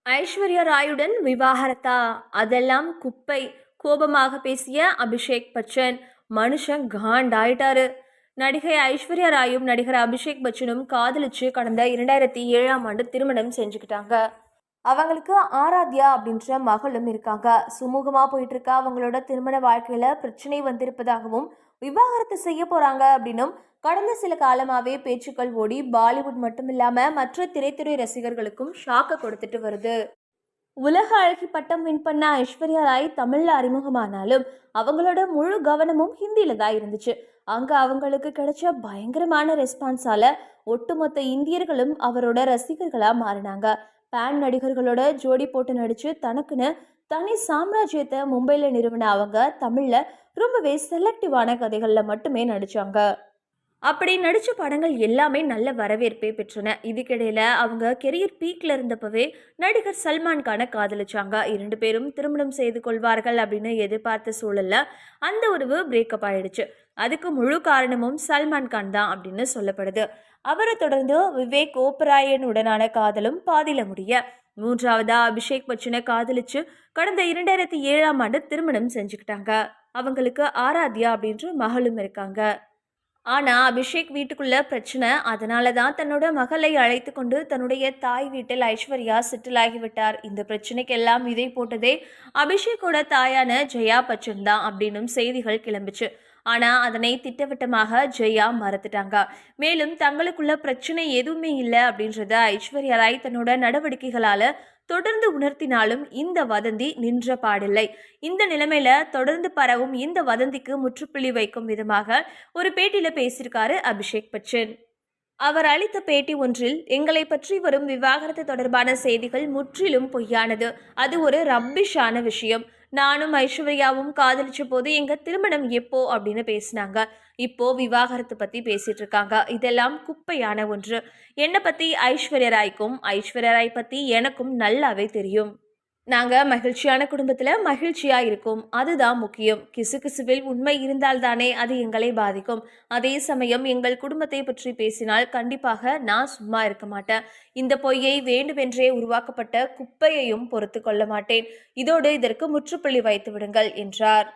ஐஸ்வர்யா ராயுடன் விவாகரத்தா? அதெல்லாம் குப்பை. கோபமாக பேசிய அபிஷேக் பச்சன். மனுஷன் காண்டாயிட்டாரு. நடிகை ஐஸ்வர்யா ராயும் நடிகர் அபிஷேக் பச்சனும் காதலிச்சு கடந்த 2007ஆம் ஆண்டு திருமணம் செஞ்சுக்கிட்டாங்க. அவங்களுக்கு ஆராத்யா அப்படின்ற மகளும் இருக்காங்க. சுமூகமா போயிட்டு இருக்க அவங்களோட திருமண வாழ்க்கையில பிரச்சனை வந்திருப்பதாகவும் விவாகரத்து செய்ய போறாங்க அப்படின்னும் கடந்த சில காலமாவே பேச்சுக்கள் ஓடி பாலிவுட் மட்டும் இல்லாம மற்ற திரைத்துறை ரசிகர்களுக்கும் ஷாக்க கொடுத்துட்டு வருது. உலக அழகி பட்டம் வின் பண்ண ஐஸ்வர்யா ராய் தமிழ்ல அறிமுகமானாலும் அவங்களோட முழு கவனமும் ஹிந்தியில தான் இருந்துச்சு. அங்க அவங்களுக்கு கிடைச்ச பயங்கரமான ரெஸ்பான்ஸால ஒட்டுமொத்த இந்தியர்களும் அவரோட ரசிகர்களா மாறினாங்க. பேன் நடிகர்களோட ஜோடி போட்டு நடிச்சு தனக்குன்னு தனி சாம்ராஜ்யத்தை மும்பைல நிறுவன அவங்க தமிழ்ல ரொம்பவே செலக்டிவான கதைகள்ல மட்டுமே நடிச்சாங்க. அப்படி நடித்த படங்கள் எல்லாமே நல்ல வரவேற்பை பெற்றன. இதுக்கிடையில் அவங்க கெரியர் பீக்கில் இருந்தப்பவே நடிகர் சல்மான் கானை காதலிச்சாங்க. 2 பேரும் திருமணம் செய்து கொள்வார்கள் அப்படின்னு எதிர்பார்த்த சூழல்ல அந்த உறவு பிரேக்கப் ஆயிடுச்சு. அதுக்கு முழு காரணமும் சல்மான் கான் தான் அப்படின்னு சொல்லப்படுது. அவரை தொடர்ந்து விவேக் ஓபராயன் உடனான காதலும் பாதியில முடிய 3வதா அபிஷேக் பச்சனை காதலிச்சு கடந்த 2007ஆம் ஆண்டு திருமணம் செஞ்சுக்கிட்டாங்க. அவங்களுக்கு ஆராத்யா அப்படின்ற மகளும் இருக்காங்க. ஆனா அபிஷேக் வீட்டுக்குள்ள பிரச்சனை. அதனாலதான் தன்னோட மகளை அழைத்து கொண்டு தன்னுடைய தாய் வீட்டில் ஐஸ்வர்யா செட்டில் ஆகிவிட்டார். இந்த பிரச்சனைக்கு எல்லாம் விதை போட்டதே அபிஷேக்கோட தாயான ஜெயா பச்சன் தான் அப்படின்னும் செய்திகள் கிளம்பிச்சு. ஆனா அதனை திட்டவட்டமாக ஜெயா மறுத்துட்டாங்க. மேலும் தங்களுக்குள்ள பிரச்சனை எதுவுமே இல்லை அப்படின்றத ஐஸ்வர்யா ராய் தன்னோட நடவடிக்கைகளால தொடர்ந்து உணர்த்தினாலும் இந்த வதந்தி நின்ற பாடில்லை. இந்த நிலைமையில தொடர்ந்து பரவும் இந்த வதந்திக்கு முற்றுப்புள்ளி வைக்கும் விதமாக ஒரு பேட்டியில பேசியிருக்காரு அபிஷேக் பச்சன். அவர் அளித்த பேட்டி ஒன்றில், எங்களை பற்றி வரும் விவாகரத்து தொடர்பான செய்திகள் முற்றிலும் பொய்யானது. அது ஒரு ரப்பிஷான விஷயம். நானும் ஐஸ்வர்யாவும் காதலிச்ச போது எங்க திருமணம் எப்போ அப்படின்னு பேசினாங்க. இப்போ விவாகரத்து பத்தி பேசிட்டு இருக்காங்க. இதெல்லாம் குப்பையான ஒன்று. என்னை பத்தி ஐஸ்வர்யா ராய்க்கும் ஐஸ்வர்யா ராய் பத்தி எனக்கும் நல்லாவே தெரியும். நாங்க மகிழ்ச்சியான குடும்பத்துல மகிழ்ச்சியா இருக்கோம். அதுதான் முக்கியம். கிசுகிசுவில் உண்மை இருந்தால்தானே அது எங்களை பாதிக்கும். அதே சமயம் எங்கள் குடும்பத்தை பற்றி பேசினால் கண்டிப்பாக நான் சும்மா இருக்க மாட்டேன். இந்த பொய்யை வேண்டுமென்றே உருவாக்கப்பட்ட குப்பையையும் பொறுத்து கொள்ள மாட்டேன். இதோடு இதற்கு முற்றுப்புள்ளி வைத்து விடுங்கள் என்றார்.